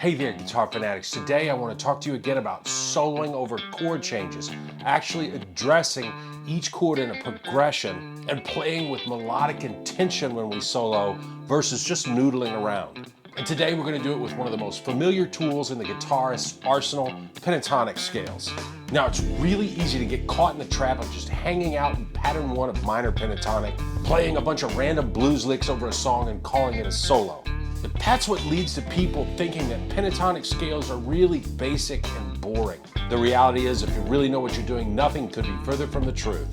Hey there, guitar fanatics. Today I want to talk to you again about soloing over chord changes, actually addressing each chord in a progression and playing with melodic intention when we solo versus just noodling around. And today we're going to do it with one of the most familiar tools in the guitarist's arsenal, pentatonic scales. Now it's really easy to get caught in the trap of just hanging out in pattern 1 of minor pentatonic, playing a bunch of random blues licks over a song and calling it a solo. But that's what leads to people thinking that pentatonic scales are really basic and boring. The reality is, if you really know what you're doing, nothing could be further from the truth.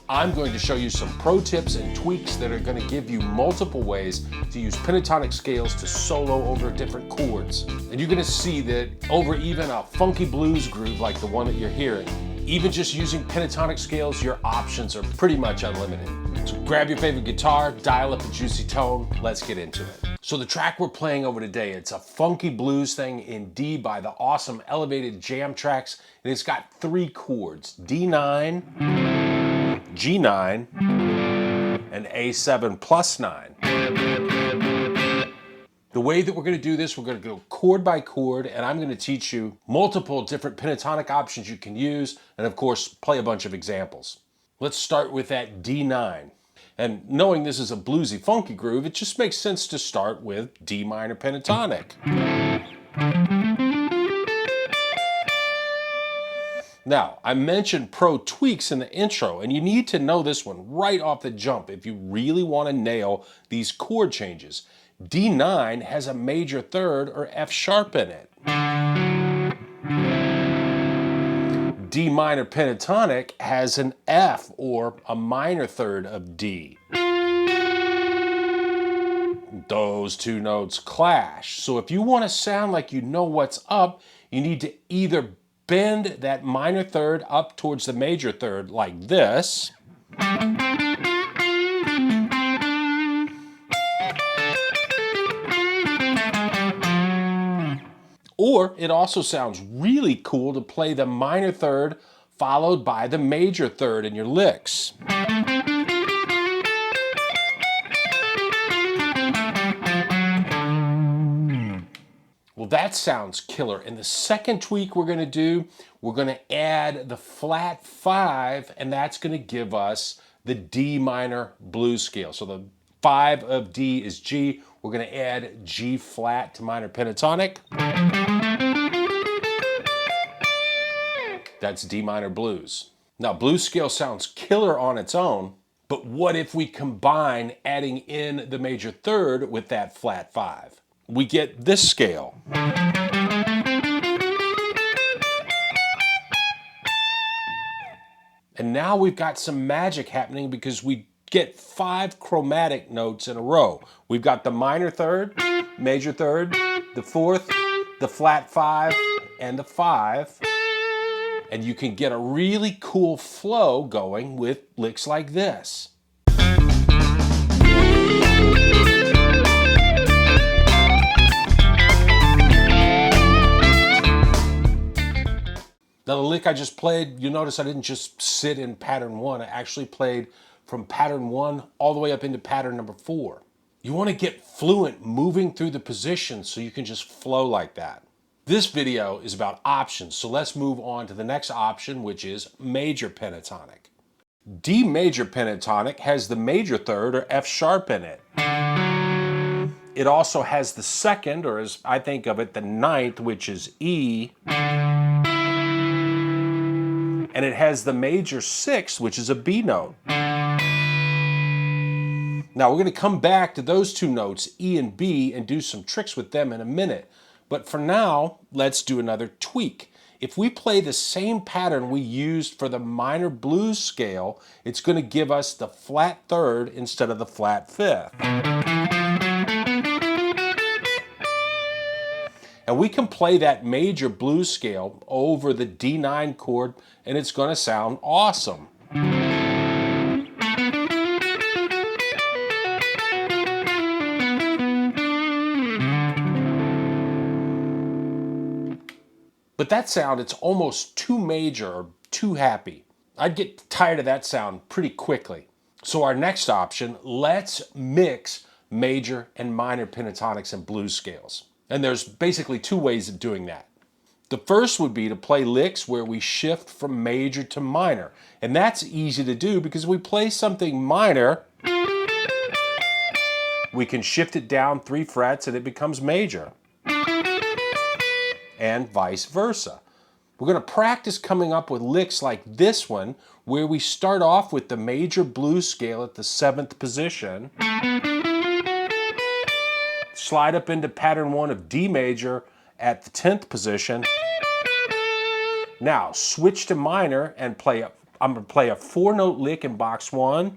I'm going to show you some pro tips and tweaks that are going to give you multiple ways to use pentatonic scales to solo over different chords. And you're going to see that over even a funky blues groove like the one that you're hearing, even just using pentatonic scales, your options are pretty much unlimited. So grab your favorite guitar, dial up a juicy tone, let's get into it. So the track we're playing over today, it's a funky blues thing in D by the awesome Elevated Jam Tracks, and it's got 3 chords, D9, G9, and A7 plus 9. The way that we're going to do this, we're going to go chord by chord, and I'm going to teach you multiple different pentatonic options you can use, and of course, play a bunch of examples. Let's start with that D9. And knowing this is a bluesy, funky groove, it just makes sense to start with D minor pentatonic. Now, I mentioned pro tweaks in the intro, and you need to know this one right off the jump if you really want to nail these chord changes. D9 has a major third or F sharp in it. D minor pentatonic has an F or a minor third of D. Those two notes clash. So if you want to sound like you know what's up, you need to either bend that minor third up towards the major third like this, or it also sounds really cool to play the minor third followed by the major third in your licks. Well, that sounds killer. And the second tweak we're going to do, we're going to add the flat 5, and that's going to give us the D minor blues scale. So the 5 of D is G. We're going to add G flat to minor pentatonic. That's D minor blues. Now, blues scale sounds killer on its own, but what if we combine adding in the major third with that flat 5? We get this scale. And now we've got some magic happening because we get 5 chromatic notes in a row. We've got the minor third, major third, the 4th, the flat 5, and the 5. And you can get a really cool flow going with licks like this. Now the lick I just played, you'll notice I didn't just sit in pattern 1, I actually played from pattern 1 all the way up into pattern number 4. You want to get fluent moving through the positions so you can just flow like that. This video is about options, so let's move on to the next option, which is major pentatonic. D major pentatonic has the major third or F sharp in it. It also has the 2nd, or as I think of it, the 9th, which is E. And it has the major 6th, which is a B note. Now we're going to come back to those 2 notes, E and B, and do some tricks with them in a minute. But for now, let's do another tweak. If we play the same pattern we used for the minor blues scale, it's going to give us the flat 3rd instead of the flat 5th. And we can play that major blues scale over the D9 chord, and it's going to sound awesome. But that sound, it's almost too major or too happy. I'd get tired of that sound pretty quickly. So our next option, let's mix major and minor pentatonics and blues scales. And there's basically two ways of doing that. The first would be to play licks where we shift from major to minor. And that's easy to do because we play something minor, we can shift it down 3 frets and it becomes major. And vice versa. We're going to practice coming up with licks like this one, where we start off with the major blues scale at the 7th position, slide up into pattern 1 of D major at the 10th position. Now switch to minor and I'm going to play a 4-note lick in box 1,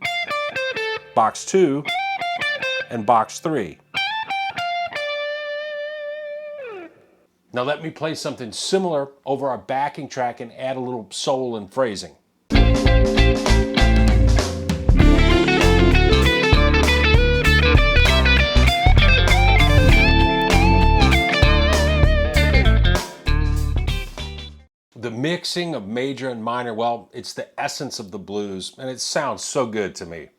box 2, and box 3. Now let me play something similar over our backing track and add a little soul and phrasing. The mixing of major and minor, well, it's the essence of the blues, and it sounds so good to me.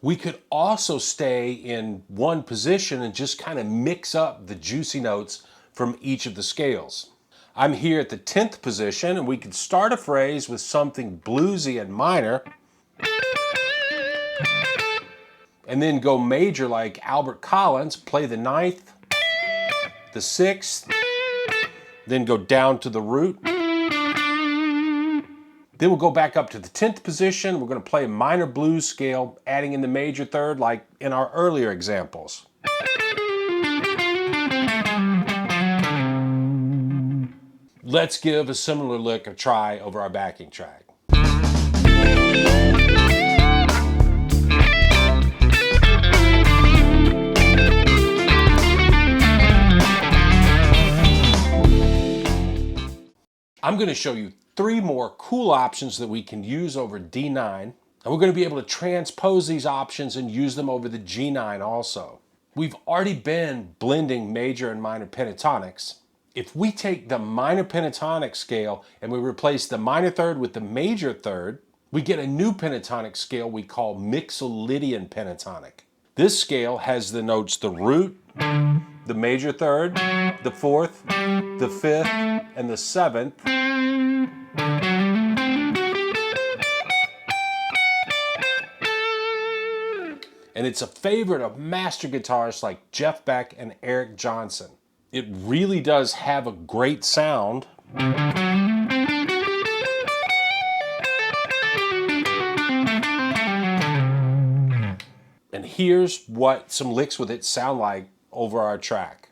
We could also stay in one position and just kind of mix up the juicy notes from each of the scales. I'm here at the 10th position, and we could start a phrase with something bluesy and minor, and then go major like Albert Collins, play the 9th, the 6th, then go down to the root. Then we'll go back up to the 10th position. We're going to play a minor blues scale, adding in the major third like in our earlier examples. Let's give a similar lick a try over our backing track. I'm going to show you 3 more cool options that we can use over D9, and we're going to be able to transpose these options and use them over the G9 also. We've already been blending major and minor pentatonics. If we take the minor pentatonic scale and we replace the minor third with the major third, we get a new pentatonic scale we call Mixolydian pentatonic. This scale has the notes the root, the major third, the 4th, the 5th, and the 7th. And it's a favorite of master guitarists like Jeff Beck and Eric Johnson. It really does have a great sound. And here's what some licks with it sound like over our track.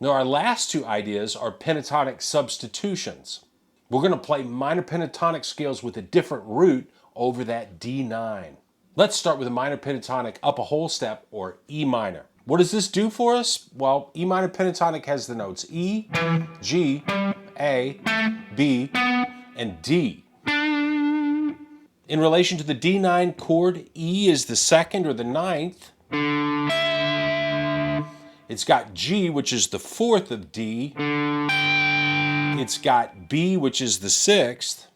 Now our last 2 ideas are pentatonic substitutions. We're going to play minor pentatonic scales with a different root over that D9. Let's start with a minor pentatonic up a whole step, or E minor. What does this do for us? Well, E minor pentatonic has the notes E, G, A, B, and D. In relation to the D9 chord, E is the 2nd or the 9th. It's got G, which is the 4th of D. It's got B, which is the 6th.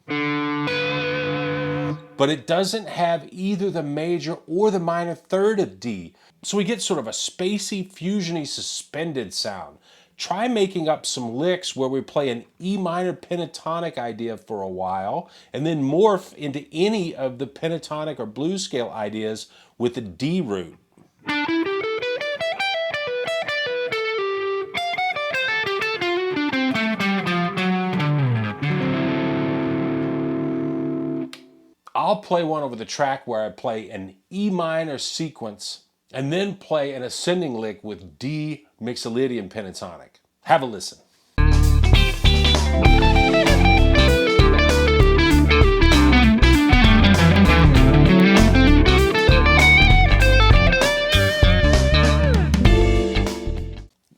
But it doesn't have either the major or the minor third of D. So we get sort of a spacey, fusiony, suspended sound. Try making up some licks where we play an E minor pentatonic idea for a while, and then morph into any of the pentatonic or blues scale ideas with the D root. I'll play one over the track where I play an E minor sequence and then play an ascending lick with D Mixolydian pentatonic. Have a listen.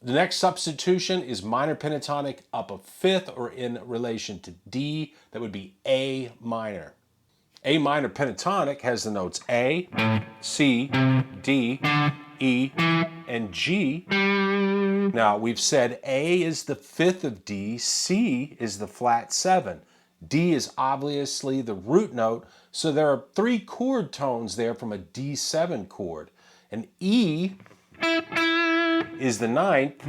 The next substitution is minor pentatonic up a 5th, or in relation to D, that would be A minor. A minor pentatonic has the notes A, C, D, E, and G. Now we've said A is the fifth of D, C is the flat 7. D is obviously the root note, so there are 3 chord tones there from a D7 chord. And E is the 9th,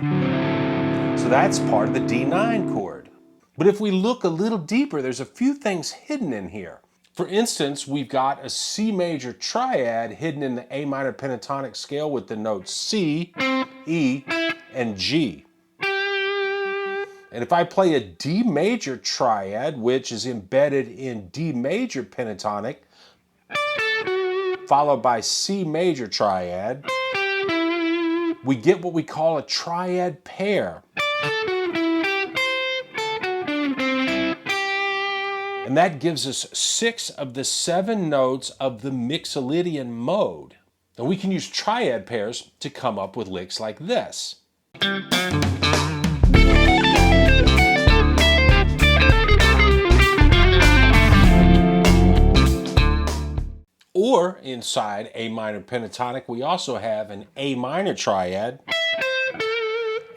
so that's part of the D9 chord. But if we look a little deeper, there's a few things hidden in here. For instance, we've got a C major triad hidden in the A minor pentatonic scale with the notes C, E, and G. And if I play a D major triad, which is embedded in D major pentatonic, followed by C major triad, we get what we call a triad pair. And that gives us 6 of the 7 notes of the Mixolydian mode. And we can use triad pairs to come up with licks like this. Or inside A minor pentatonic, we also have an A minor triad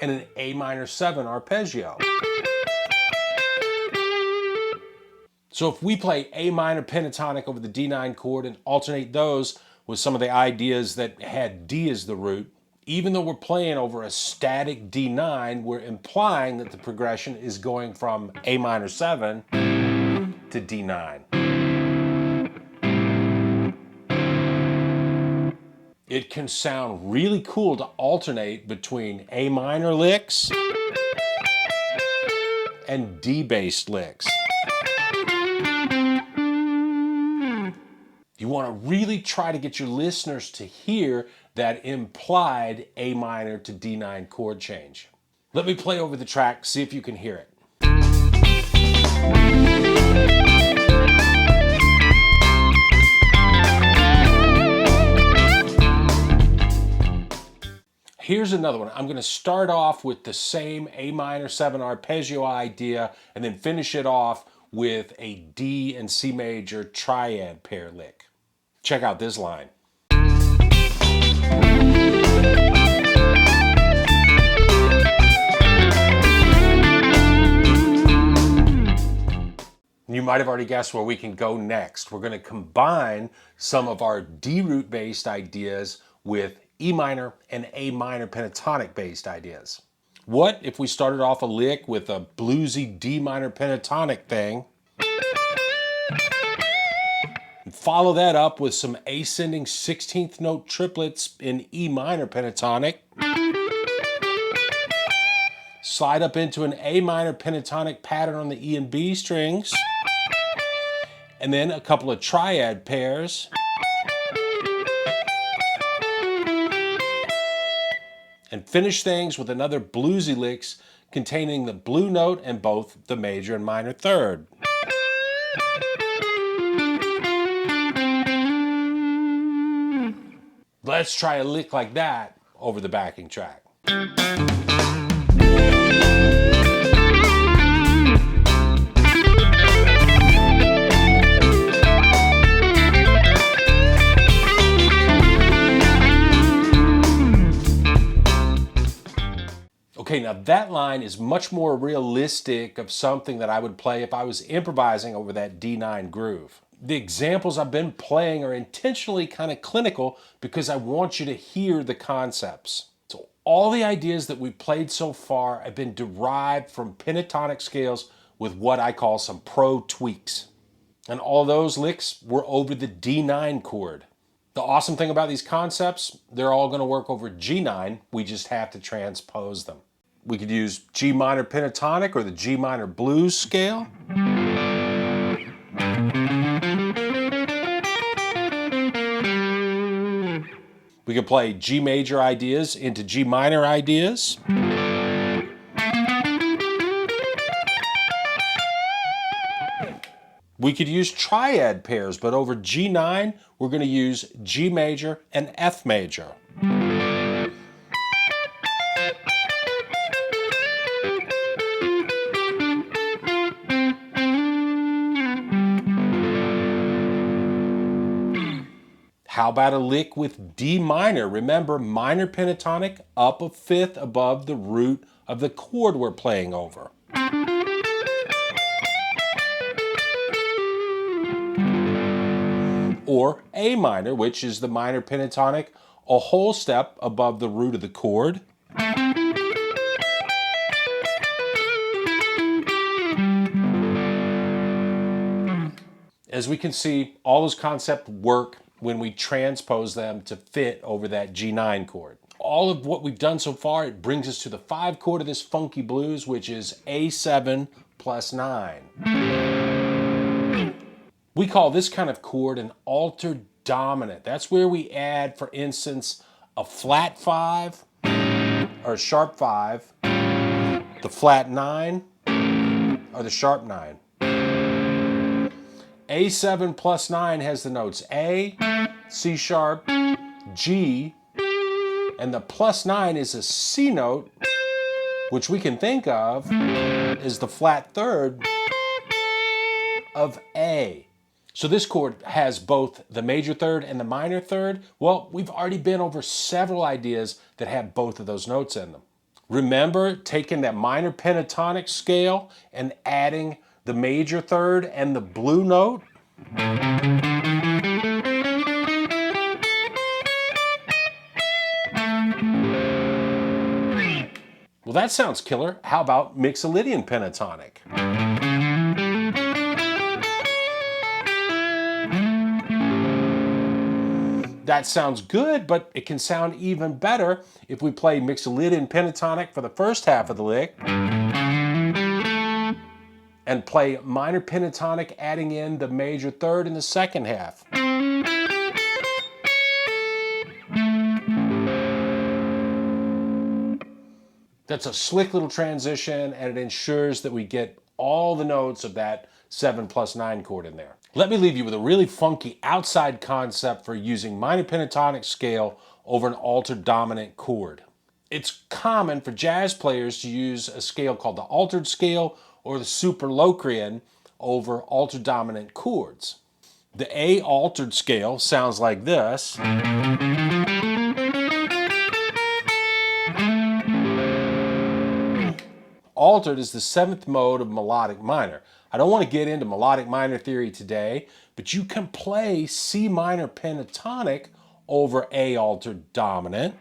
and an A minor 7 arpeggio. So if we play A minor pentatonic over the D9 chord and alternate those with some of the ideas that had D as the root, even though we're playing over a static D9, we're implying that the progression is going from A minor 7 to D9. It can sound really cool to alternate between A minor licks and D-based licks. You want to really try to get your listeners to hear that implied A minor to D9 chord change. Let me play over the track, see if you can hear it. Here's another one. I'm going to start off with the same A minor 7 arpeggio idea and then finish it off with a D and C major triad pair lick. Check out this line. You might have already guessed where we can go next. We're going to combine some of our D root based ideas with E minor and A minor pentatonic based ideas. What if we started off a lick with a bluesy D minor pentatonic thing, and follow that up with some ascending 16th note triplets in E minor pentatonic, slide up into an A minor pentatonic pattern on the E and B strings, and then a couple of triad pairs, and finish things with another bluesy licks containing the blue note and both the major and minor third. Let's try a lick like that over the backing track. Okay, now that line is much more realistic of something that I would play if I was improvising over that D9 groove. The examples I've been playing are intentionally kind of clinical because I want you to hear the concepts. So all the ideas that we've played so far have been derived from pentatonic scales with what I call some pro tweaks. And all those licks were over the D9 chord. The awesome thing about these concepts, they're all going to work over G9. We just have to transpose them. We could use G minor pentatonic or the G minor blues scale. We could play G major ideas into G minor ideas. We could use triad pairs, but over G9, we're going to use G major and F major. How about a lick with D minor? Remember, minor pentatonic up a fifth above the root of the chord we're playing over. Or A minor, which is the minor pentatonic a whole step above the root of the chord. As we can see, all those concepts work when we transpose them to fit over that G9 chord. All of what we've done so far, it brings us to the 5 chord of this funky blues, which is A7 plus 9. We call this kind of chord an altered dominant. That's where we add, for instance, a flat 5 or a sharp 5, the flat 9 or the sharp 9. A7 plus 9 has the notes A, C sharp, G, and the plus 9 is a C note, which we can think of as the flat third of A. So this chord has both the major third and the minor third. Well, we've already been over several ideas that have both of those notes in them. Remember taking that minor pentatonic scale and adding the major third and the blue note? Well, that sounds killer. How about Mixolydian pentatonic? That sounds good, but it can sound even better if we play Mixolydian pentatonic for the first half of the lick and play minor pentatonic adding in the major third in the second half. That's a slick little transition, and it ensures that we get all the notes of that 7 plus 9 chord in there. Let me leave you with a really funky outside concept for using minor pentatonic scale over an altered dominant chord. It's common for jazz players to use a scale called the altered scale or the superlocrian over altered dominant chords. The A altered scale sounds like this. Altered is the 7th mode of melodic minor. I don't want to get into melodic minor theory today, but you can play C minor pentatonic over A altered dominant.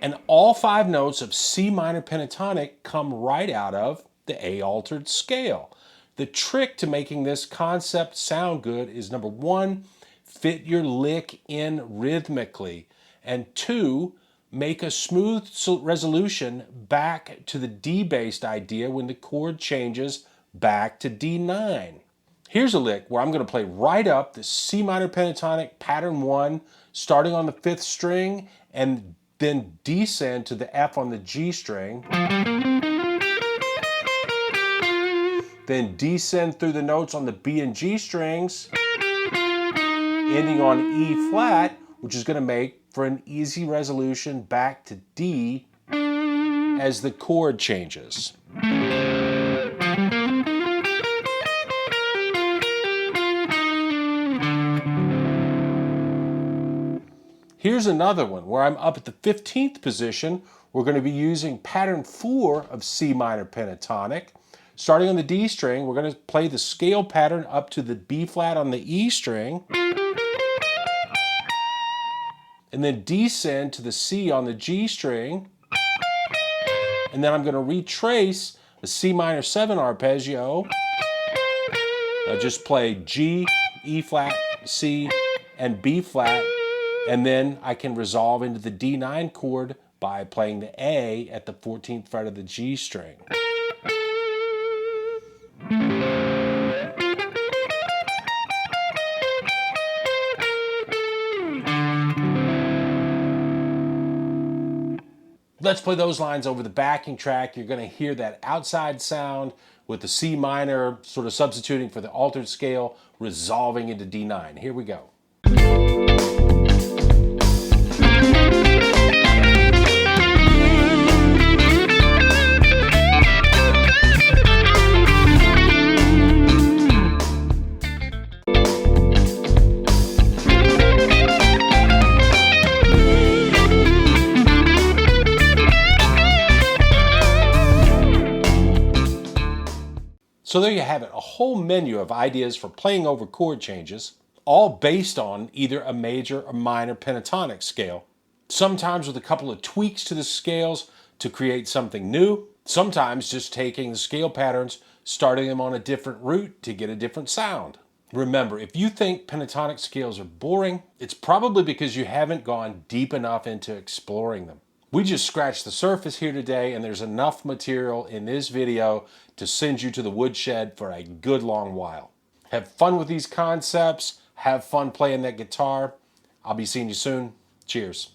And all 5 notes of C minor pentatonic come right out of the A altered scale. The trick to making this concept sound good is, number 1, fit your lick in rhythmically, and 2, make a smooth resolution back to the D-based idea when the chord changes back to D9. Here's a lick where I'm going to play right up the C minor pentatonic pattern 1, starting on the 5th string, and then descend to the F on the G string. Then descend through the notes on the B and G strings, ending on E flat, which is going to make for an easy resolution back to D as the chord changes. Here's another one where I'm up at the 15th position. We're going to be using pattern 4 of C minor pentatonic. Starting on the D string, we're going to play the scale pattern up to the B flat on the E string, and then descend to the C on the G string, and then I'm going to retrace the C minor 7 arpeggio. I'll just play G, E flat, C, and B flat, and then I can resolve into the D9 chord by playing the A at the 14th fret of the G string. Let's play those lines over the backing track. You're going to hear that outside sound with the C minor sort of substituting for the altered scale, resolving into D9. Here we go. So there you have it, a whole menu of ideas for playing over chord changes, all based on either a major or minor pentatonic scale. Sometimes with a couple of tweaks to the scales to create something new, sometimes just taking the scale patterns, starting them on a different root to get a different sound. Remember, if you think pentatonic scales are boring, it's probably because you haven't gone deep enough into exploring them. We just scratched the surface here today, and there's enough material in this video to send you to the woodshed for a good long while. Have fun with these concepts, have fun playing that guitar. I'll be seeing you soon. Cheers.